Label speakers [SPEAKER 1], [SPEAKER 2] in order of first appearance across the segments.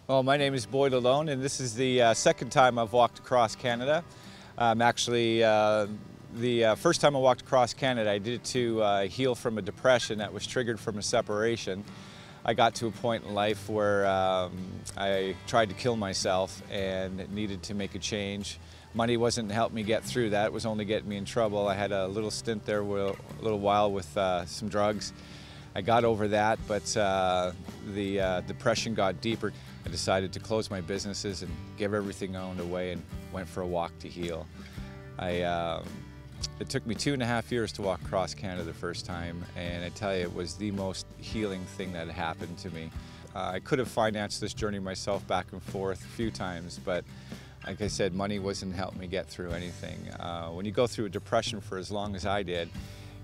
[SPEAKER 1] Well, my name is Lalonde, and this is the second time I've walked across Canada. Actually, the first time I walked across Canada, I did it to heal from a depression that was triggered from a separation. I got to a point in life where I tried to kill myself and needed to make a change. Money wasn't helping me get through that, it was only getting me in trouble. I had a little stint there, a little while with some drugs. I got over that, but the depression got deeper. I decided to close my businesses and give everything owned away and went for a walk to heal. It took me 2.5 years to walk across Canada the first time, and I tell you, it was the most healing thing that happened to me. I could have financed this journey myself back and forth a few times, but like I said, money wasn't helping me get through anything. When you go through a depression for as long as I did,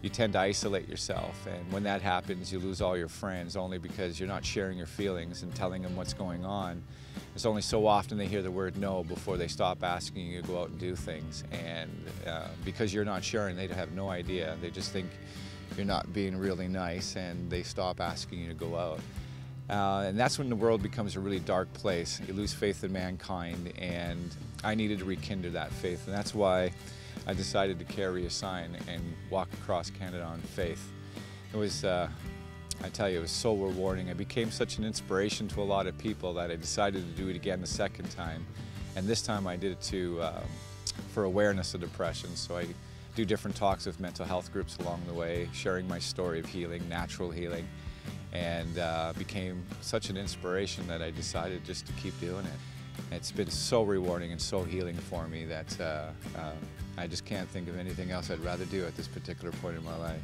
[SPEAKER 1] you tend to isolate yourself, and when that happens, you lose all your friends only because you're not sharing your feelings and telling them what's going on. It's only so often they hear the word no before they stop asking you to go out and do things, and because you're not sharing, they have no idea. They just think you're not being really nice, and they stop asking you to go out. And that's when the world becomes a really dark place. You lose faith in mankind, and I needed to rekindle that faith, and that's why I decided to carry a sign and walk across Canada on faith. It was, I tell you, it was so rewarding. I became such an inspiration to a lot of people that I decided to do it again the second time. And this time I did it for awareness of depression. So I do different talks with mental health groups along the way, sharing my story of healing, natural healing, and became such an inspiration that I decided just to keep doing it. It's been so rewarding and so healing for me that I just can't think of anything else I'd rather do at this particular point in my life.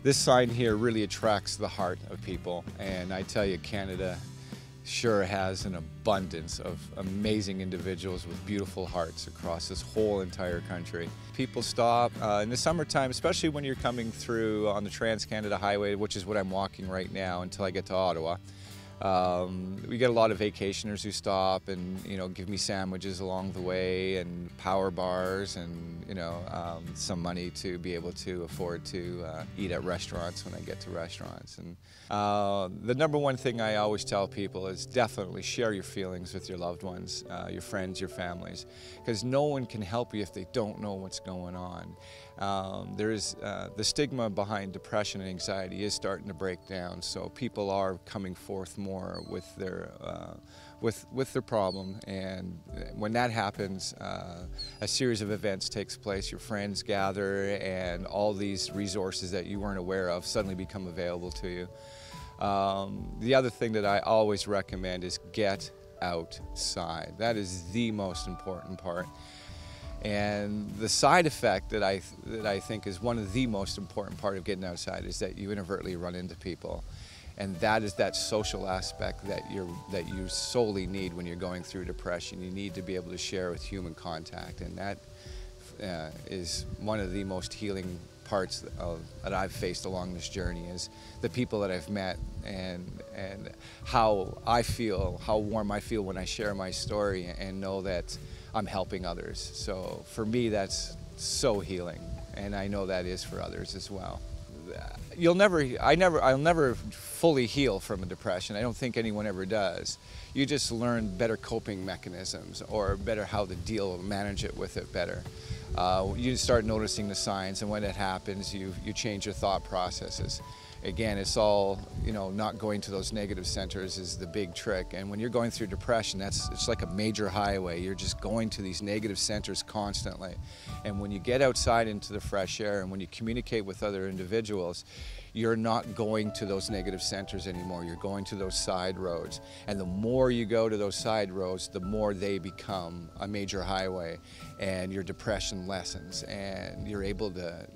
[SPEAKER 1] This sign here really attracts the heart of people, and I tell you, Canada sure has an abundance of amazing individuals with beautiful hearts across this whole entire country. People stop in the summertime, especially when you're coming through on the Trans-Canada Highway, which is what I'm walking right now until I get to Ottawa. We get a lot of vacationers who stop and give me sandwiches along the way and power bars and some money to be able to afford to eat at restaurants when I get to restaurants. And the number one thing I always tell people is definitely share your feelings with your loved ones, your friends, your families, because no one can help you if they don't know what's going on. The stigma behind depression and anxiety is starting to break down, so people are coming forth more with their problem, and when that happens, a series of events takes place. Your friends gather, and all these resources that you weren't aware of suddenly become available to you. The other thing that I always recommend is get outside. That is the most important part. And the side effect that I think is one of the most important part of getting outside is that you inadvertently run into people. And that is that social aspect that you solely need when you're going through depression. You need to be able to share with human contact, and that is one of the most healing parts that I've faced along this journey, is the people that I've met and how I feel, how warm I feel when I share my story and know that I'm helping others. So for me, that's so healing, and I know that is for others as well. I'll never fully heal from a depression. I don't think anyone ever does. You just learn better coping mechanisms, or better how to manage it with it better. You start noticing the signs, and when it happens, you change your thought processes. Again, it's all, not going to those negative centers is the big trick. And when you're going through depression, it's like a major highway. You're just going to these negative centers constantly. And when you get outside into the fresh air, and when you communicate with other individuals, you're not going to those negative centers anymore. You're going to those side roads. And the more you go to those side roads, the more they become a major highway, and your depression lessens, and you're able to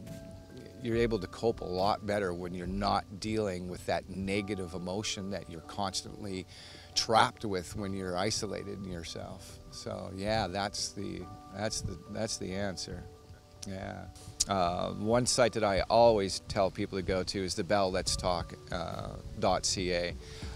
[SPEAKER 1] cope a lot better when you're not dealing with that negative emotion that you're constantly trapped with when you're isolated in yourself. So yeah, that's the answer. Yeah. One site that I always tell people to go to is the belletstalk.ca.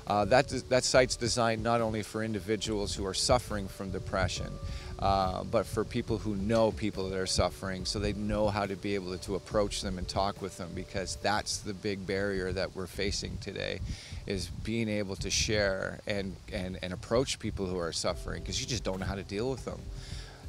[SPEAKER 1] That site's designed not only for individuals who are suffering from depression, but for people who know people that are suffering, so they know how to be able to approach them and talk with them, because that's the big barrier that we're facing today, is being able to share and approach people who are suffering, because you just don't know how to deal with them.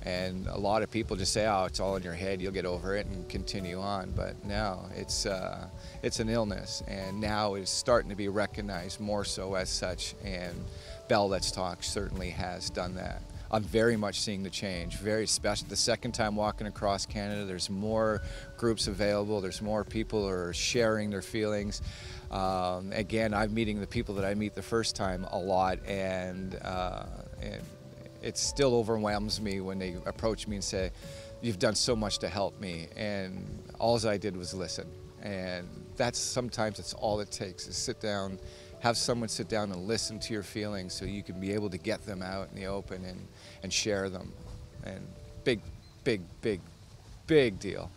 [SPEAKER 1] And a lot of people just say, oh, it's all in your head, you'll get over it and continue on. But no, it's an illness, and now it's starting to be recognized more so as such, and Bell Let's Talk certainly has done that. I'm very much seeing the change, very special. The second time walking across Canada, there's more groups available, there's more people who are sharing their feelings. Again, I'm meeting the people that I meet the first time a lot, and it still overwhelms me when they approach me and say, you've done so much to help me, and all I did was listen. And sometimes it's all it takes, is sit down, have someone sit down and listen to your feelings so you can be able to get them out in the open and share them. And big, big, big, big deal.